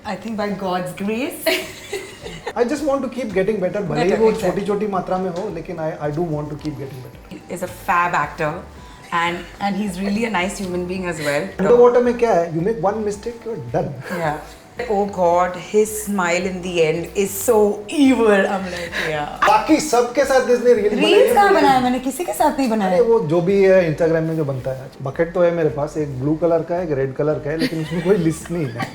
I think by God's grace. I just want to keep getting better. भले ही वो छोटी-छोटी मात्रा में हो, लेकिन I do want to keep getting better. He is a fab actor, and he's really a nice human being as well. Underwater में क्या है? You make one mistake, you're done. Yeah. Oh God, his smile in the end is so evil. I'm like, yeah. बाकी सबके साथ इसने reels कहाँ बनाया मैंने? किसी के साथ नहीं बनाया. वो जो भी है Instagram में जो बनता है. बकेट तो है मेरे पास, एक ब्लू कलर का है, एक रेड कलर का है, लेकिन उसमें कोई लिस्ट नहीं है.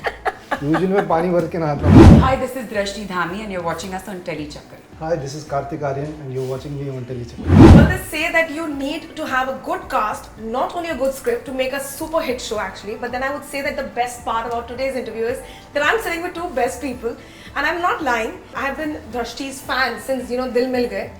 यूजुअली मैं पानी भर के नहाता हूँ. Hi, this is Drashti Dhami and you're watching us on TellyChakkar. Hi, this is Karthik Aryan and you're watching me on TellyChakkar. Well, they say that you need to have a good cast, not only a good script to make a super hit show actually, but then I would say that the best part about today's interview is that I'm sitting with two best people and I'm not lying. I have been Drashti's fan since, Dil Mil Gaye.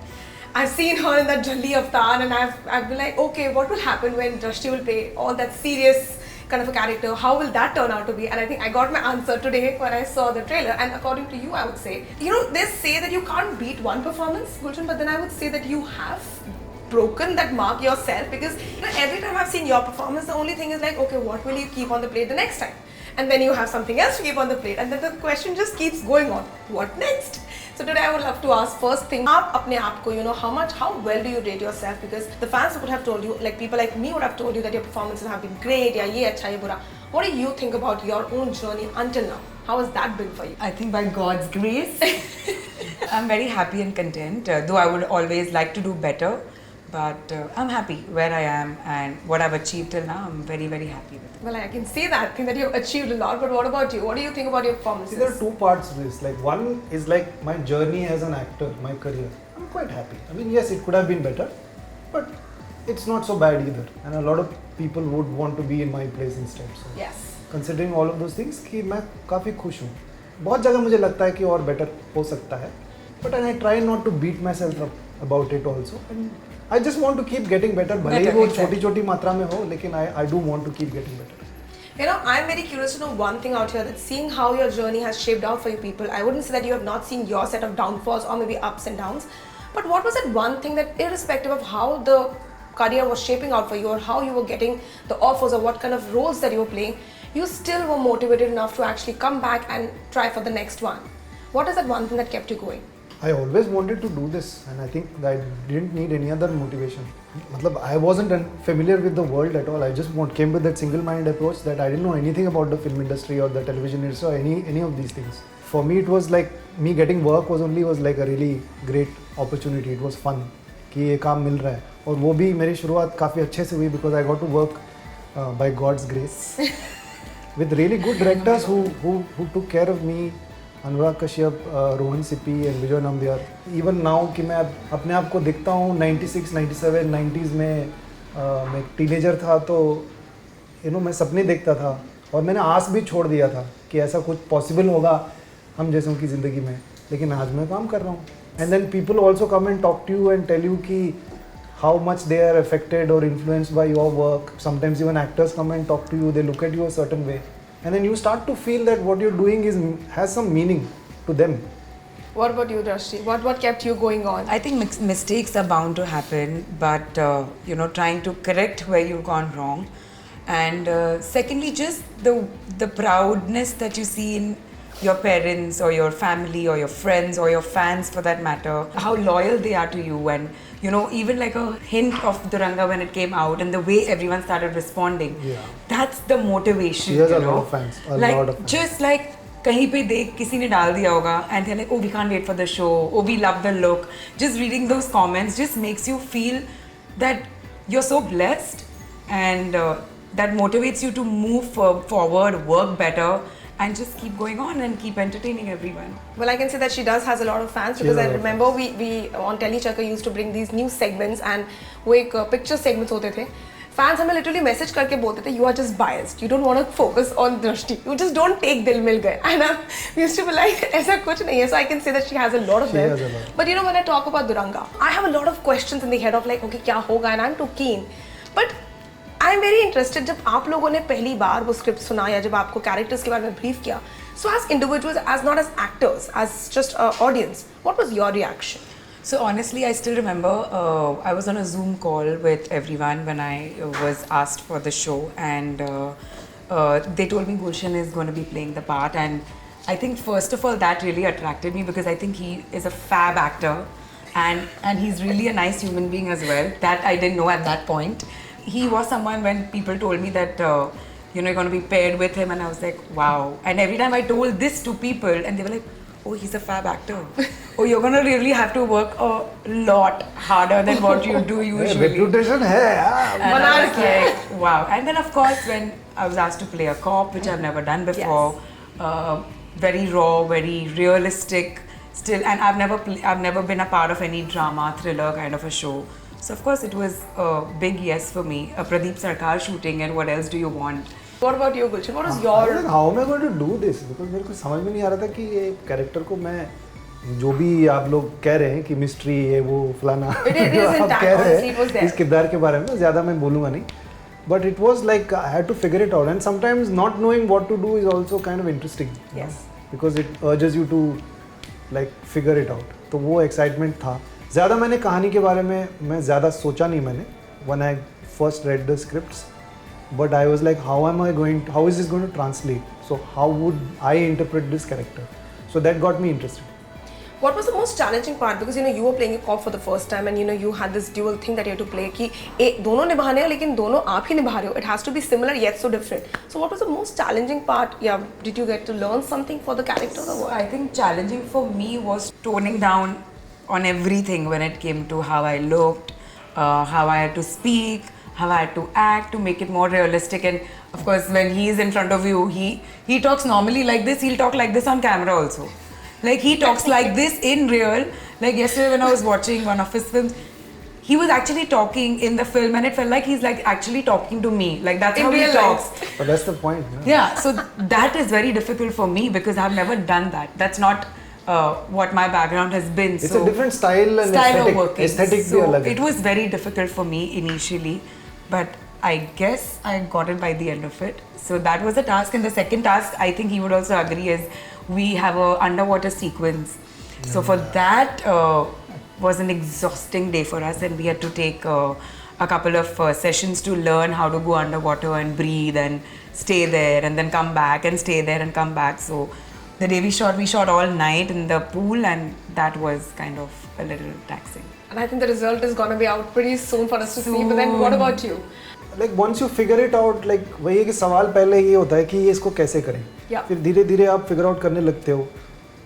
I've seen her in that Jalli Avatar and I've been like, okay, what will happen when Drashti will play all that serious kind of a character? How will that turn out to be? And I think I got my answer today when I saw the trailer. And according to you, I would say, they say that you can't beat one performance, Gulshan, but then I would say that you have broken that mark yourself because every time I've seen your performance, the only thing is like, okay, what will you keep on the plate the next time? And then you have something else to keep on the plate, and then the question just keeps going on. What next? So today I would love to ask first thing, आप अपने आप को, how well do you rate yourself? Because the fans would have told you, like people like me would have told you that your performances have been great, या ये अच्छा ये बुरा. What do you think about your own journey until now? How has that been for you? I think by God's grace, I'm very happy and content. Though I would always like to do better, but I'm happy where I am and what I've achieved till now. I'm very, very happy with it. Well, I can see that. I think that you've achieved a lot. But what about you? What do you think about your performances? See, there are two parts to this. Like one is like my journey as an actor, my career. I'm quite happy. I mean, yes, it could have been better, but it's not so bad either. And a lot of people would want to be in my place instead. So, yes. Considering all of those things, कि मैं काफी खुश हूँ. बहुत जगह मुझे लगता है कि और better हो सकता है. But I try not to beat myself up about it also. And I just want to keep getting better. भले ही वो छोटी-छोटी मात्रा में हो, लेकिन I do want to keep getting better. I'm very curious to know one thing out here, that seeing how your journey has shaped out for you people, I wouldn't say that you have not seen your set of downfalls or maybe ups and downs, but what was that one thing that irrespective of how the career was shaping out for you or how you were getting the offers or what kind of roles that you were playing, you still were motivated enough to actually come back and try for the next one? What is that one thing that kept you going? I always wanted to do this and I think that I didn't need any other motivation. I wasn't familiar with the world at all. I just came with that single-minded approach that I didn't know anything about the film industry or the television industry or any of these things. For me, it was like me getting work was like a really great opportunity. It was fun कि ये काम मिल रहा है और वो भी मेरी शुरुआत काफ़ी अच्छे से हुई because I got to work by God's grace with really good directors who took care of me. Anurag Kashyap, Rohan Sippy and Vijay Nambiar. Even now कि मैं अपने आप को दिखता हूँ 96, 97, 90s में मैं टीनेजर था तो मैं सपने देखता था और मैंने आस भी छोड़ दिया था कि ऐसा कुछ पॉसिबल होगा हम जैसों की ज़िंदगी में, लेकिन आज मैं काम कर रहा हूँ. And then people also come and talk to you and tell you कि how much they are affected or influenced by your work. Sometimes even actors come and talk to you, they look at you a certain way. And then you start to feel that what you're doing has some meaning to them. What about you, Drashti? What kept you going on? I think mistakes are bound to happen, but trying to correct where you've gone wrong, and secondly, just the proudness that you see in your parents or your family or your friends or your fans for that matter, how loyal they are to you, and even like a hint of Duranga when it came out and the way everyone started responding, that's the motivation. She has a lot of fans, lot of fans. Just like कहीं पे देख किसी ने डाल दिया होगा and they're like, oh, we can't wait for the show, oh, we love the look. Just reading those comments just makes you feel that you're so blessed, and that motivates you to move forward, work better, and just keep going on and keep entertaining everyone. Well, I can say that she has a lot of fans because I remember we on TellyChakkar used to bring these news segments and वो एक picture segments होते थे. Fans हमें literally message करके बोलते थे, you are just biased, you don't want to focus on Drashti, you just don't take Dil Mil Gaye. And we used to be like, ऐसा कुछ नहीं है. So I can say that she has a lot of them. But when I talk about Duranga, I have a lot of questions in the head of like, okay, क्या होगा, and I'm too keen. But I'm very interested, जब आप लोगों ने पहली बार वो script सुना या जब आपको कैरेक्टर्स के बारे में ब्रीफ किया, so as individuals, as not as actors, as just an audience, what was your reaction? So honestly, I still remember I was on a Zoom call with everyone when I was asked for the show, and they told me Gulshan is going to be playing the part, and I think first of all that really attracted me because I think he is a fab actor and he's really a nice human being as well. That I didn't know at that point. He was someone when people told me that you're going to be paired with him, and I was like, wow. And every time I told this to people, and they were like, oh, he's a fab actor. Oh, you're going to really have to work a lot harder than what you do usually. Reputation hai, yeah. And I was like, wow. And then of course when I was asked to play a cop, which I've never done before, very raw, very realistic still, and I've never been a part of any drama, thriller kind of a show. So of course it was a big yes for me. A Pradeep Sarkar shooting, and what else do you want? What about you, Gulshan? What was your... How am I going to do this? Because मेरे को समझ में नहीं आ रहा था कि ये character को मैं जो भी आप लोग कह रहे हैं कि मिस्ट्री है वो फलाना आप कह रहे हैं इस किरदार के बारे में ज़्यादा मैं बोलूँगा नहीं. But it was like I had to figure it out, and sometimes not knowing what to do is also kind of interesting. Yes. Because it urges you to like figure it out. तो वो excitement था. ज़्यादा मैंने कहानी के बारे में मैं ज़्यादा सोचा नहीं मैंने when I first read the scripts, but I was like, how is this going to translate? So how would I interpret this character? So that got me interested. What was the most challenging part? Because you were playing a cop for the first time, and you had this dual thing that you had to play कि दोनों निभाने हैं लेकिन दोनों आप ही निभा रहे हो. It has to be similar yet so different. So what was the most challenging part? Yeah, did you get to learn something for the character or what? I think challenging for me was toning down on everything when it came to how I looked, how I had to speak, how I had to act to make it more realistic. And of course when he is in front of you, he talks normally like this, he'll talk like this on camera also. Like he talks like this in real. Like yesterday when I was watching one of his films, he was actually talking in the film and it felt like he's like actually talking to me. Like that's how he talks. But that's the point. Yeah, so that is very difficult for me because I've never done that. That's not what my background has been. It's a different style and of working. Aesthetic so it was very difficult for me initially, but I guess I got it by the end of it. So that was a task, and the second task, I think he would also agree, is we have a underwater sequence. So for that was an exhausting day for us, and we had to take a couple of sessions to learn how to go underwater and breathe and stay there and then come back and stay there and come back. So the day we shot all night in the pool, and that was kind of a little taxing. And I think the result is going to be out pretty soon for us to see. But then what about you? Like once you figure it out, like वही है कि सवाल पहले ये होता है कि ये इसको कैसे करें. फिर धीरे धीरे आप फिगर आउट करने लगते हो.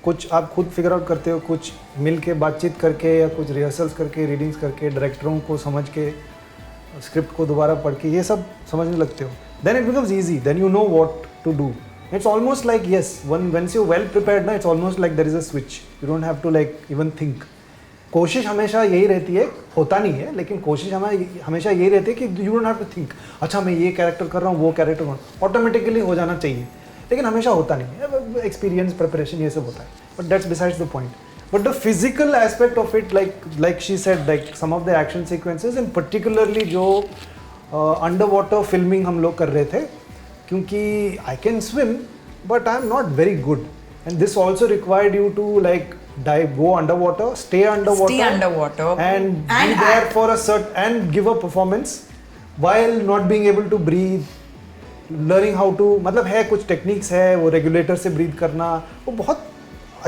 कुछ आप खुद फिगर आउट करते हो, कुछ मिल के बातचीत करके या कुछ रिहर्सल्स करके, रीडिंग्स करके, डायरेक्टरों को समझ के, स्क्रिप्ट को दोबारा पढ़ के ये सब समझने लगते हो. Then it becomes easy. Then you know what to do. It's almost like, yes, once you're well prepared ना, it's almost like there is a switch. You don't have to like even think. कोशिश हमेशा यही रहती है, होता नहीं है, लेकिन कोशिश हमेशा यही रहती है कि you don't have to think, अच्छा मैं ये कैरेक्टर कर रहा हूँ, वो कैरेक्टर कर रहा हूँ, ऑटोमेटिकली हो जाना चाहिए, लेकिन हमेशा होता नहीं है. एक्सपीरियंस, प्रिपरेशन, ये सब होता है. But that's besides the point. But the physical aspect of it, like she said, like some of the action sequences, and particularly जो अंडर वाटर फिल्मिंग हम लोग कर रहे थे, क्योंकि I can swim but I am not very good, and this also required you to like dive, go underwater, stay underwater, and be there for a certain, and give a performance while not being able to breathe, learning how to, मतलब है कुछ techniques है, वो regulator से breathe करना, वो बहुत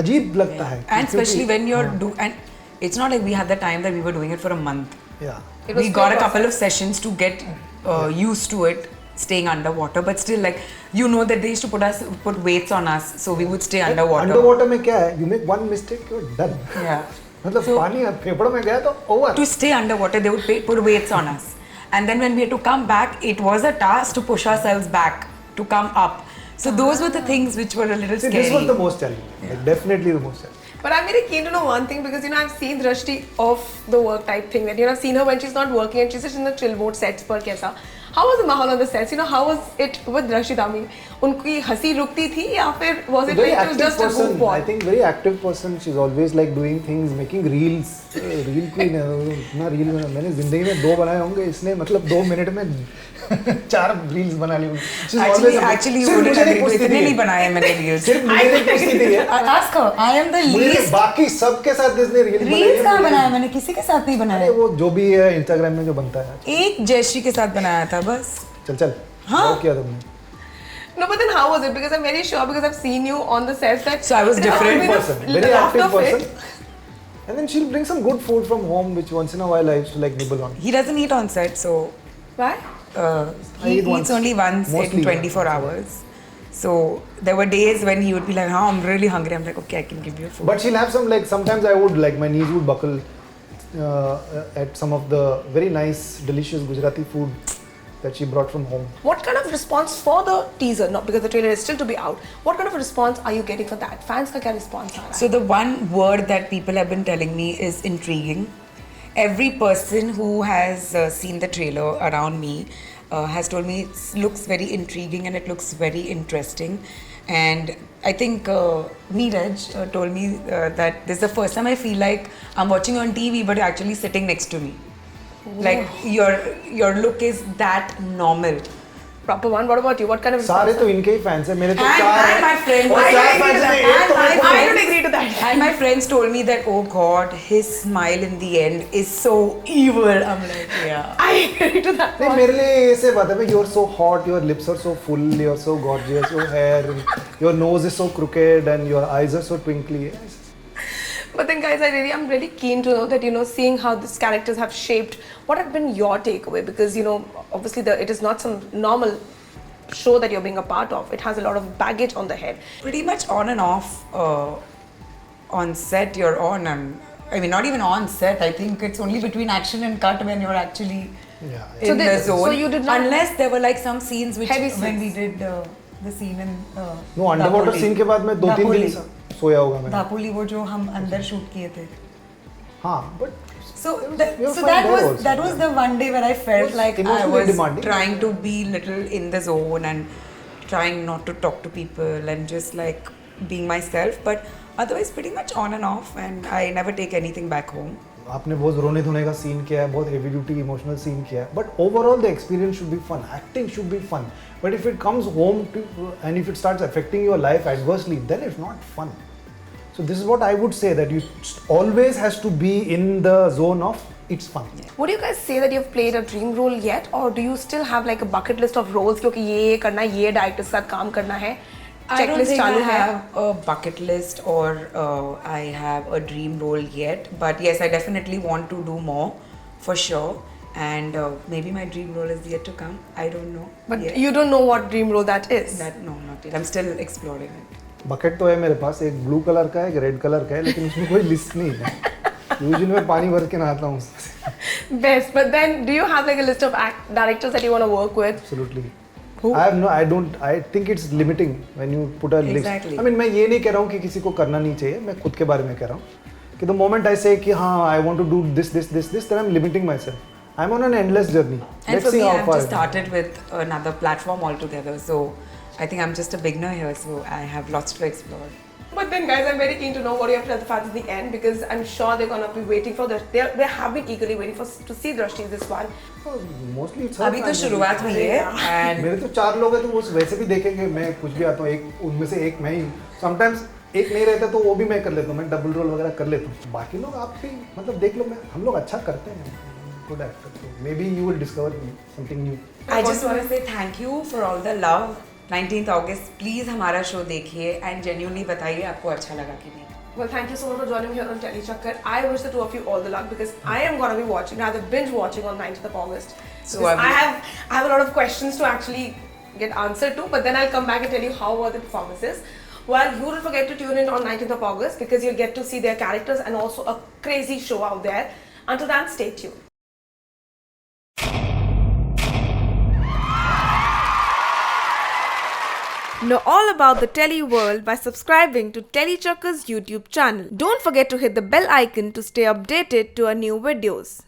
अजीब लगता है. And especially when you're and it's not like we had the time that we were doing it for a month. Yeah. We got a couple of sessions to get used to it, staying underwater, but still, like, you know that they used to put weights on us, so we would stay underwater. Underwater में क्या है? You make one mistake, you're done. Yeah. मतलब पानी फेफड़ों में गया तो over. To stay underwater, they would put weights on us, and then when we had to come back, it was a task to push ourselves back to come up. So those were the things which were a little scary. This was the most challenging. Like, definitely the most challenging. But I'm very keen to know one thing, because I've seen Drashti off the work type thing, that I've seen her when she's not working and she's just in the chill mode sets पर कैसा. How was the mahalo on the sets? How was it with Drashti Dhami? उनकी हंसी रुकती थी या फिर was it like it was just a goofball? I think very active person. She's always like doing things, making reels. Reel queen है, इतना reel मैंने जिंदगी में 2 बनाए होंगे. इसने मतलब 2 मिनट में 4 reels बना ली. Actually इतने नहीं बनाए मैंने reels. सिर्फ मुझे नहीं पूछती थी. Ask her. I am the least. बाकी सबके साथ इसने reels बनाए. Reels कहाँ बनाया मैंने? किसी के साथ नहीं बनाया. वो जो भी है Instagram में जो बनता है. एक जयश्री के साथ बनाया था बस. चल. हाँ. क्या किया तुमने? No, but then how was it? Because I'm very sure, because I've seen you on the sets that. So I was different. Very active person. And then she'll bring some good food from home, which once in a while I used to like nibble on. He doesn't eat on set, so Why? he eats only once in 24 hours. So there were days when he would be like, "Oh, I'm really hungry." I'm like, "Okay, I can give you food." But she'll have some like, sometimes I would like, my knees would buckle at some of the very nice, delicious Gujarati food that she brought from home. What kind of response for the teaser? Not because the trailer is still to be out. What kind of a response are you getting for that? Fans का क्या response आ रहा है? So the one word that people have been telling me is intriguing. Every person who has seen the trailer around me has told me it looks very intriguing and it looks very interesting. And I think Neeraj told me that this is the first time I feel like I'm watching on TV but you're actually sitting next to me. Like your look is that normal. Proper one. What about you? What kind of response? सारे तो इनके ही fans हैं, मेरे तो And चार हैं। my friend, और चार fans में एक तो मेरे को- I don't agree to that. And my friends told me that, oh God, his smile in the end is so evil. I'm like, yeah. I agree to that. नहीं, मेरे लिए ऐसे बात है भाई, you're so hot, your lips are so full, you're so gorgeous, your hair, your nose is so crooked and your eyes are so twinkly. But then guys, I'm really keen to know that, you know, seeing how these characters have shaped, what have been your takeaway? Because, you know, obviously it is not some normal show that you're being a part of. It has a lot of baggage on the head. Pretty much on and off on set you're on, and I mean not even on set. I think it's only between action and cut when you're actually Yeah. in the zone. So you did not, unless there were like some scenes which Heavy when scenes. we did the scene in No, underwater Dapoli. scene के बाद मैं 2-3 दिन सोया होगा मैं। Dapoli, वो जो हम अंदर शूट किए थे. हाँ, but So, you're so fine that there was also. that was the one day where I felt Was like I emotionally was demanding. trying to be little in the zone and trying not to talk to people and just like being myself. But otherwise, pretty much on and off, and I never take anything back home. आपने बहुत रोने धोने का scene किया है, बहुत heavy duty emotional scene किया है, but overall the experience should be fun, acting should be fun, but if it comes home to and if it starts affecting your life adversely then it's not fun. So this is what I would say, that you always has to be in the zone of it's fun. would you guys say that you've played a dream role yet, or do you still have like a bucket list of roles? क्योंकि ये करना है, ये director के साथ काम करना है, I don't checklist think चालू I है. have a bucket list or I have a dream role yet. But yes, I definitely want to do more for sure. And maybe my dream role is yet to come. I don't know. But yet. you don't know what dream role that is. That no, not yet. I'm still exploring it. Bucket तो है मेरे पास, एक blue colour का है, एक red colour का है, लेकिन उसमें कोई लिस्ट नहीं है. यूजुअली मैं पानी भर के नहाता हूँ. Best, but then do you have like a list of directors that you want to work with? Absolutely. Who? I think it's limiting when you put a list. Exactly. I mean, मैं ये नहीं कह रहा हूँ कि किसी को करना नहीं चाहिए, मैं खुद के बारे में कह रहा हूँ कि the moment I say कि हाँ I want to do this, then I'm limiting myself. I'm on an endless journey. And Let's for see me, how I've far. just started with another platform altogether. So I think I'm just a beginner here. So I have lots to explore. But then guys, I'm very keen to know what you have to tell the fans at the end, because I'm sure they're gonna be waiting for they have been eagerly waiting to see Drashti this one. Mostly it's अभी तो शुरुआत हुई है and मेरे तो 4 लोग हैं, तो वो वैसे भी देखेंगे मैं कुछ भी आता हूँ, एक उनमें से एक मैं ही. Sometimes एक नहीं रहता तो वो भी मैं कर लेता हूँ, मैं डबल रोल वगैरह कर लेता हूँ. बाकी लोग आप भी मतलब देख लो, हम लोग अच्छा करते हैं, good actor. So maybe you will discover something new. I just want to say thank you for all the love. 19th August, please हमारा शो देखिए and genuinely बताइए आपको अच्छा लगा कि नहीं. Well, thank you so much for joining me here on TellyChakkar. I wish the two of you all the luck, because I am gonna be watching, rather binge watching on 19th of August. So I have a lot of questions to actually get answered to, but then I'll come back and tell you how were the performances. Well, you don't forget to tune in on 19th of August, because you'll get to see their characters and also a crazy show out there. Until then, stay tuned. Know all about the Telly world by subscribing to TellyChakkar's YouTube channel. Don't forget to hit the bell icon to stay updated to our new videos.